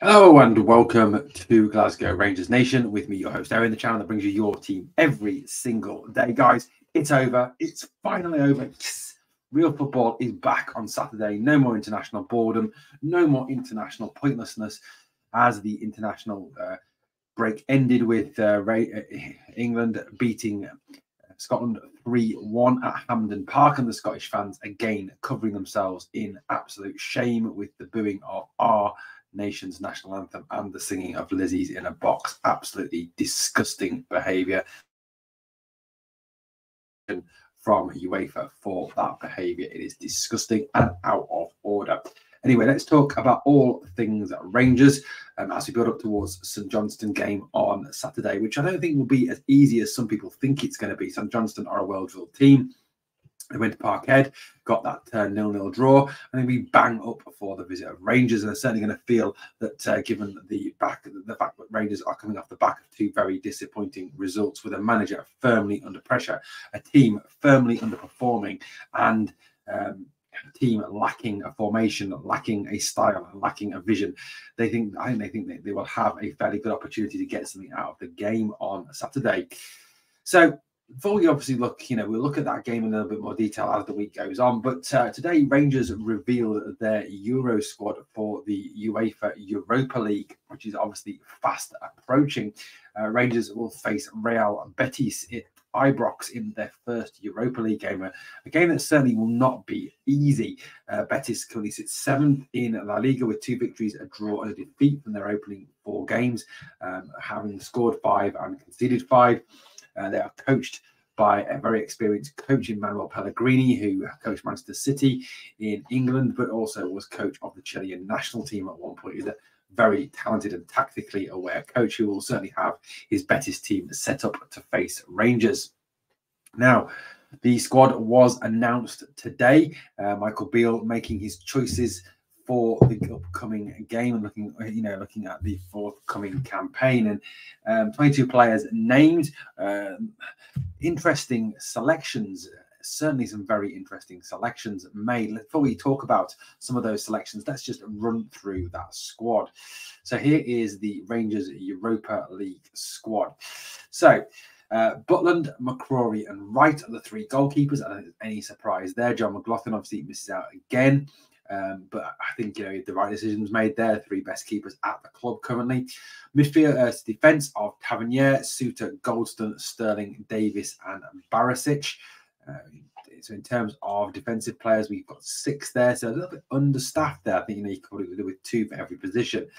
Hello and welcome to Glasgow Rangers Nation with me, your host Owen, the channel that brings you your team every single day. Guys, it's over. It's finally over. Yes. Real football is back on Saturday. No more international boredom, no more international pointlessness as the international break ended with England beating Scotland 3-1 at Hampden Park, and the Scottish fans again covering themselves in absolute shame with the booing of our nation's national anthem and the singing of Lizzie's in a box. Absolutely disgusting behaviour from UEFA for that behaviour. It is disgusting and out of order. Anyway, let's talk about all things Rangers as we build up towards St Johnstone game on Saturday, which I don't think will be as easy as some people think it's going to be. St Johnstone are a well-drilled team. They went to Parkhead, got that 0-0 draw, and then we bang up for the visit of Rangers. And they're certainly going to feel that given the fact that Rangers are coming off the back of two very disappointing results, with a manager firmly under pressure, a team firmly underperforming, and a team lacking a formation, lacking a style, lacking a vision. I think they will have a fairly good opportunity to get something out of the game on Saturday. So before we obviously look, we'll look at that game in a little bit more detail as the week goes on. But today, Rangers revealed their Euro squad for the UEFA Europa League, which is obviously fast approaching. Rangers will face Real Betis at Ibrox in their first Europa League game, a game that certainly will not be easy. Betis currently sits seventh in La Liga with 2 victories, a draw and a defeat from their opening 4 games, having scored 5 and conceded 5. They are coached by a very experienced coach in Manuel Pellegrini, who coached Manchester City in England, but also was coach of the Chilean national team at one point. He's a very talented and tactically aware coach who will certainly have his Betis team set up to face Rangers. Now, the squad was announced today. Michael Beale making his choices for the upcoming game and looking at the forthcoming campaign, and 22 players named. Interesting selections, certainly some very interesting selections made. Before we talk about some of those selections, let's just run through that squad. So here is the Rangers Europa League squad. So Butland, McCrory and Wright are the 3 goalkeepers. I don't think there's any surprise there. John McLaughlin obviously misses out again. But I think the right decisions made there. 3 best keepers at the club currently. Midfield defence of Tavernier, Suter, Goldston, Sterling, Davis, and Barisic. So in terms of defensive players, we've got 6 there, so a little bit understaffed there. I think you could probably do with 2 for every position.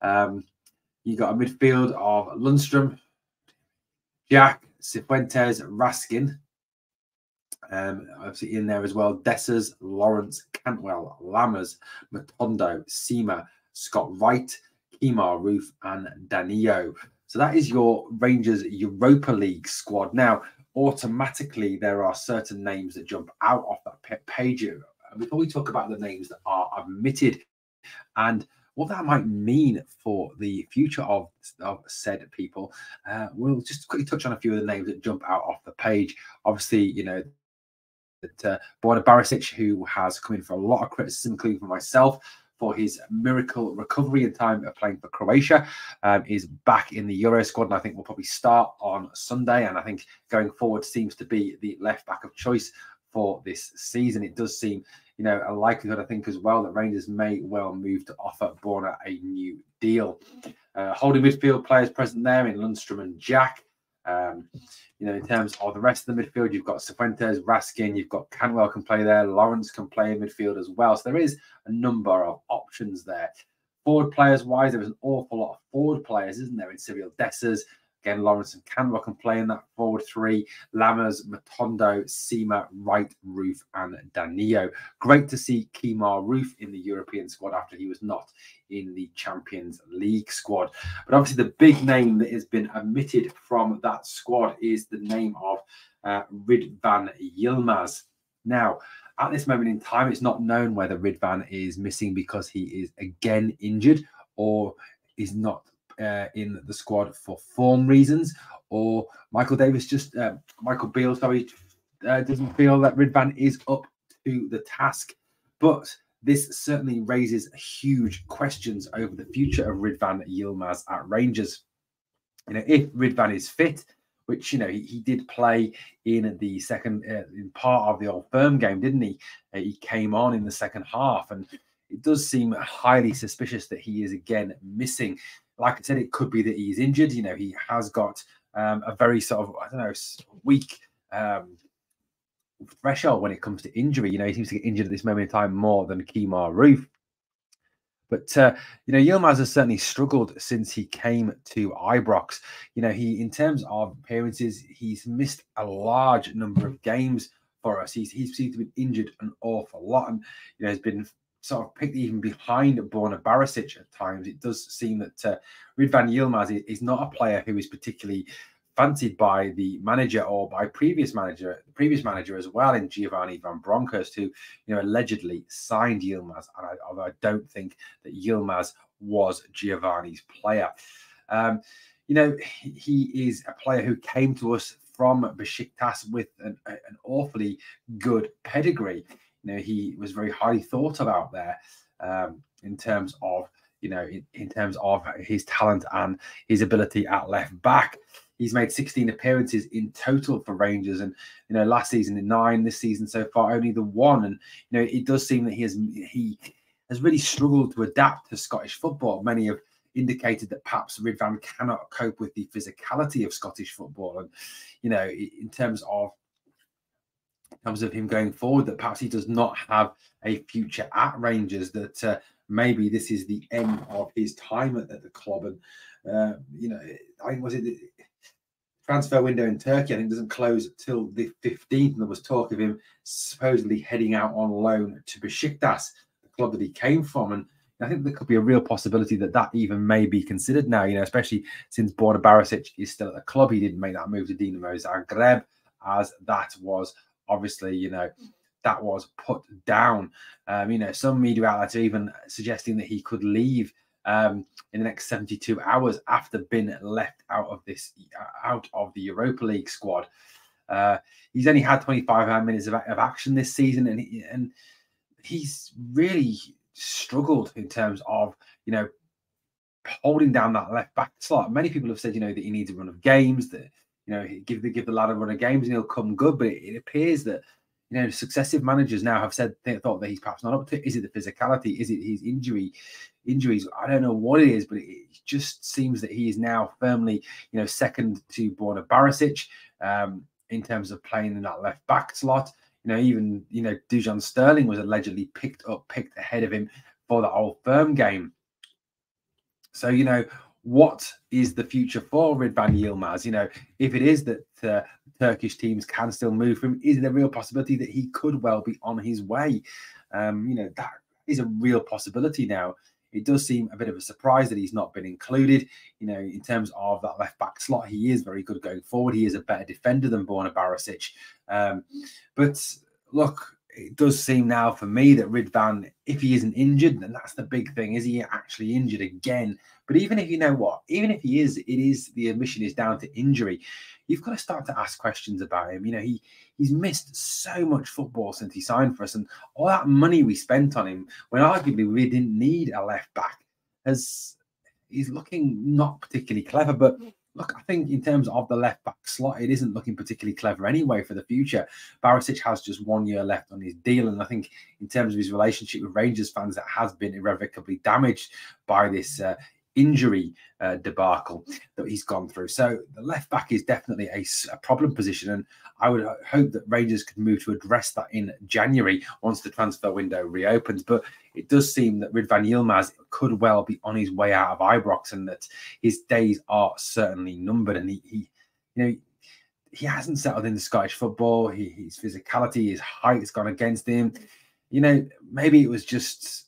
You got a midfield of Lundstrom, Jack, Cifuentes, Raskin. Obviously in there as well, Dessers, Lawrence, Cantwell, Lammers, Matondo, Seema, Scott Wright, Kemar Roof, and Danilo. So that is your Rangers Europa League squad. Now, automatically, there are certain names that jump out of that page. Before we talk about the names that are omitted and what that might mean for the future of said people, we'll just quickly touch on a few of the names that jump out off the page. Obviously, Borna Barisic, who has come in for a lot of criticism, including from myself, for his miracle recovery in time of playing for Croatia, is back in the Euro squad, and I think will probably start on Sunday. And I think going forward seems to be the left back of choice for this season. It does seem, a likelihood, I think, as well, that Rangers may well move to offer Borna a new deal. Holding midfield players present there in Lundstrom and Jack. In terms of the rest of the midfield, you've got Cifuentes, Raskin, you've got Cantwell can play there, Lawrence can play in midfield as well. So there is a number of options there. Forward players wise, there is an awful lot of forward players, isn't there? In Cyril Dessers, again, Lawrence and Cantwell can play in that forward 3. Lammers, Matondo, Seema, Wright, Roof, and Danilo. Great to see Kemar Roof in the European squad after he was not in the Champions League squad. But obviously the big name that has been omitted from that squad is the name of Ridvan Yilmaz. Now, at this moment in time, it's not known whether Ridvan is missing because he is again injured or is not in the squad for form reasons, or Michael Beale doesn't feel that Ridvan is up to the task. But this certainly raises huge questions over the future of Ridvan Yilmaz at Rangers. If Ridvan is fit, which he did play in the second in part of the Old Firm game, didn't he? He came on in the second half, and it does seem highly suspicious that he is again missing. Like I said, it could be that he's injured. He has got a very sort of weak threshold when it comes to injury. He seems to get injured at this moment in time more than Kemar Roof. But Yilmaz has certainly struggled since he came to Ibrox. In terms of appearances, he's missed a large number of games for us. He's seemed to be injured an awful lot, and has been sort of picked even behind Borna Barisic at times. It does seem that Ridvan Yilmaz is not a player who is particularly fancied by the manager or by the previous manager as well, in Giovanni van Bronckhorst, who allegedly signed Yilmaz. And although I don't think that Yilmaz was Giovanni's player, he is a player who came to us from Besiktas with an awfully good pedigree. He was very highly thought of out there in terms of in terms of his talent and his ability at left back. He's made 16 appearances in total for Rangers, and last season in 9, this season so far only the 1. And it does seem that he has really struggled to adapt to Scottish football. Many have indicated that perhaps Ridvan cannot cope with the physicality of Scottish football, and in terms of him going forward, that perhaps he does not have a future at Rangers. That maybe this is the end of his time at the club. And I think was it. Transfer window in Turkey, I think, doesn't close till the 15th. And there was talk of him supposedly heading out on loan to Besiktas, the club that he came from. And I think there could be a real possibility that even may be considered now, especially since Borna Barisic is still at the club. He didn't make that move to Dinamo Zagreb, as that was obviously, that was put down. Some media outlets are even suggesting that he could leave in the next 72 hours after being left out of the Europa League squad. He's only had 25 minutes of action this season, and he's really struggled in terms of holding down that left back slot. Many people have said that he needs a run of games, that give the lad a run of games and he'll come good. But it appears that successive managers now have thought that he's perhaps not up to it. Is it the physicality? Is it his injuries? I don't know what it is, but it just seems that he is now firmly, second to Borna Barisic in terms of playing in that left back slot. Even Dujon Sterling was allegedly picked ahead of him for the Old Firm game. So what is the future for Ridvan Yilmaz? If it is that Turkish teams can still move for him, is there a real possibility that he could well be on his way? That is a real possibility now. It does seem a bit of a surprise that he's not been included. In terms of that left back slot, he is very good going forward. He is a better defender than Borna Barisic. But look, it does seem now for me that Ridvan, if he isn't injured, then that's the big thing. Is he actually injured again? But even if even if he is, the admission is down to injury. You've got to start to ask questions about him. He's missed so much football since he signed for us, and all that money we spent on him, when arguably we didn't need a left back, he's looking not particularly clever. But look, I think in terms of the left back slot, it isn't looking particularly clever anyway for the future. Barisic has just 1 year left on his deal, and I think in terms of his relationship with Rangers fans, that has been irrevocably damaged by this injury debacle that he's gone through. So the left back is definitely a problem position, and I would hope that Rangers could move to address that in January once the transfer window reopens. But it does seem that Ridvan Yilmaz could well be on his way out of Ibrox, and that his days are certainly numbered. And he hasn't settled into Scottish football. His physicality, his height has gone against him. Maybe it was just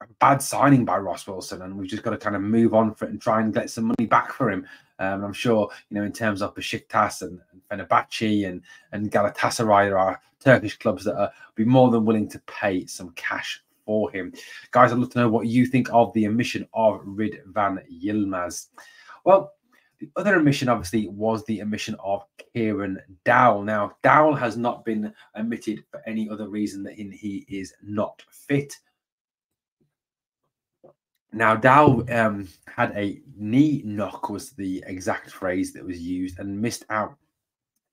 a bad signing by Ross Wilson, and we've just got to kind of move on for it and try and get some money back for him. I'm sure, in terms of Besiktas and Fenerbahce and Galatasaray, there are Turkish clubs that are be more than willing to pay some cash for him. Guys, I'd love to know what you think of the omission of Ridvan Yilmaz. Well, the other omission, obviously, was the omission of Kieran Dowell. Now, Dowell has not been omitted for any other reason than he is not fit. Now, Dowell had a knee knock, was the exact phrase that was used, and missed out,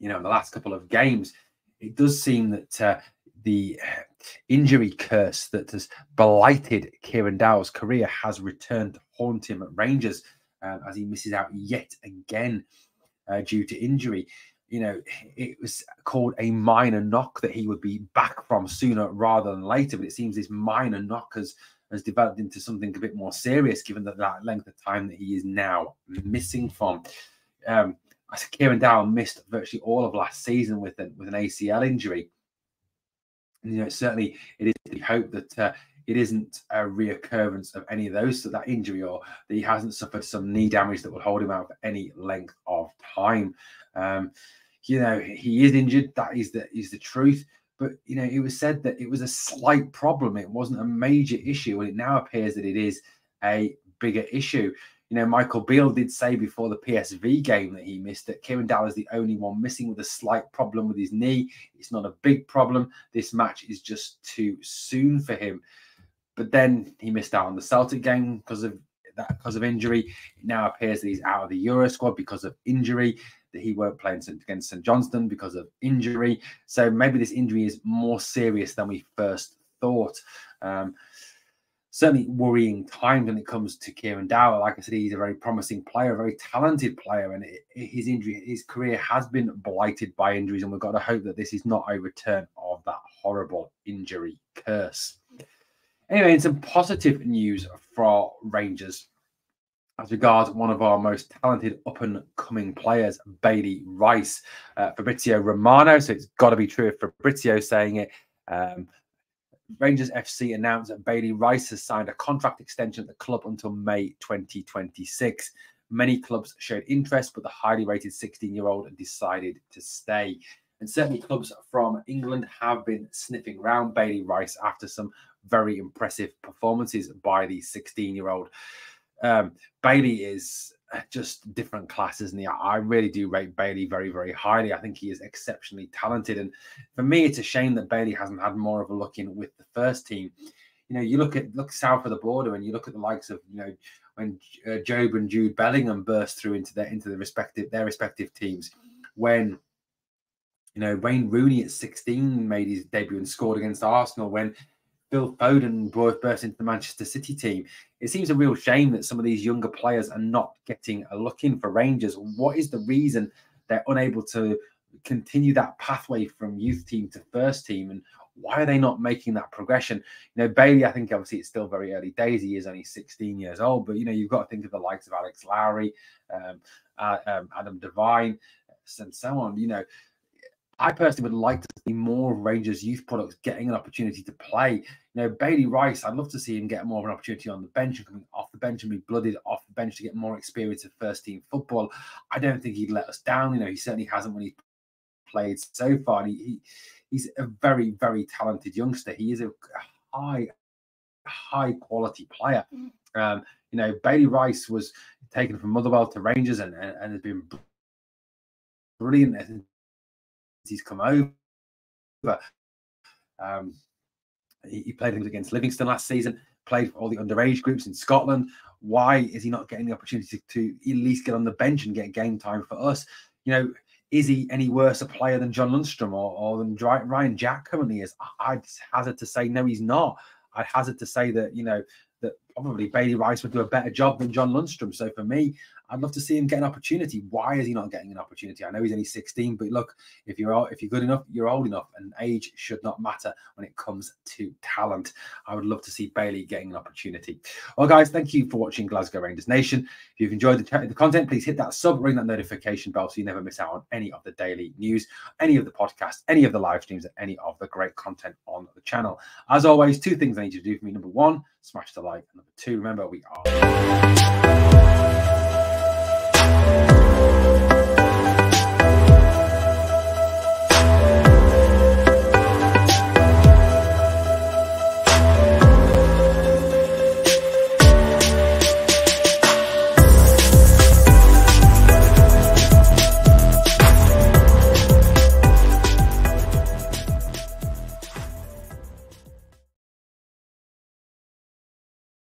in the last couple of games. It does seem that the injury curse that has blighted Kieran Dowell's career has returned to haunt him at Rangers as he misses out yet again due to injury. It was called a minor knock that he would be back from sooner rather than later, but it seems this minor knock has developed into something a bit more serious, given that length of time that he is now missing from. Kieran Dowell missed virtually all of last season with an ACL injury. And, certainly it is to be hoped that it isn't a reoccurrence of any of those, so that injury, or that he hasn't suffered some knee damage that will hold him out for any length of time. He is injured. That is the truth. But, it was said that it was a slight problem. It wasn't a major issue. And it now appears that it is a bigger issue. Michael Beale did say before the PSV game that he missed that Kieran Dowell is the only one missing with a slight problem with his knee. It's not a big problem. This match is just too soon for him. But then he missed out on the Celtic game because of injury. It now appears that he's out of the Euro squad because of injury, that he won't play against St Johnstone because of injury. So maybe this injury is more serious than we first thought. Certainly worrying times when it comes to Kieran Dowell. Like I said, he's a very promising player, a very talented player, and his career has been blighted by injuries, and we've got to hope that this is not a return of that horrible injury curse. Anyway, in some positive news for Rangers, as regards one of our most talented up-and-coming players, Bailey Rice. Fabrizio Romano, so it's got to be true if Fabrizio saying it. Rangers FC announced that Bailey Rice has signed a contract extension at the club until May 2026. Many clubs showed interest, but the highly rated 16-year-old decided to stay. And certainly clubs from England have been sniffing around Bailey Rice after some very impressive performances by the 16-year-old. Bailey is just different class, isn't he? I really do rate Bailey very, very highly. I think he is exceptionally talented. And for me, it's a shame that Bailey hasn't had more of a look in with the first team. You look south of the border and you look at the likes of, when Job and Jude Bellingham burst through into their respective teams. When, Wayne Rooney at 16 made his debut and scored against Arsenal. When Phil Foden burst into the Manchester City team. It seems a real shame that some of these younger players are not getting a look in for Rangers. What is the reason they're unable to continue that pathway from youth team to first team? And why are they not making that progression? Bailey, I think obviously it's still very early days. He is only 16 years old, but, you've got to think of the likes of Alex Lowry, Adam Devine, and so on. I personally would like to see more Rangers youth products getting an opportunity to play. Bailey Rice, I'd love to see him get more of an opportunity on the bench and coming off the bench and be blooded off the bench to get more experience of first team football. I don't think he'd let us down. He certainly hasn't when he played so far. He's a very, very talented youngster. He is a high quality player. Bailey Rice was taken from Motherwell to Rangers and has been brilliant. He's come over. He played against Livingston last season, played for all the underage groups in Scotland. Why is he not getting the opportunity to at least get on the bench and get game time for us? Is he any worse a player than John Lundstrom or than Ryan Jack currently is? I'd hazard to say no, he's not. I'd hazard to say that, that probably Bailey Rice would do a better job than John Lundstrom. So for me, I'd love to see him get an opportunity. Why is he not getting an opportunity? I know he's only 16, but look, if you're good enough, you're old enough, and age should not matter when it comes to talent. I would love to see Bailey getting an opportunity. Well, guys, thank you for watching Glasgow Rangers Nation. If you've enjoyed the content, please hit that sub, ring that notification bell so you never miss out on any of the daily news, any of the podcasts, any of the live streams, and any of the great content on the channel. As always, two things I need you to do for me. Number one, smash the like. And number two, remember, we are...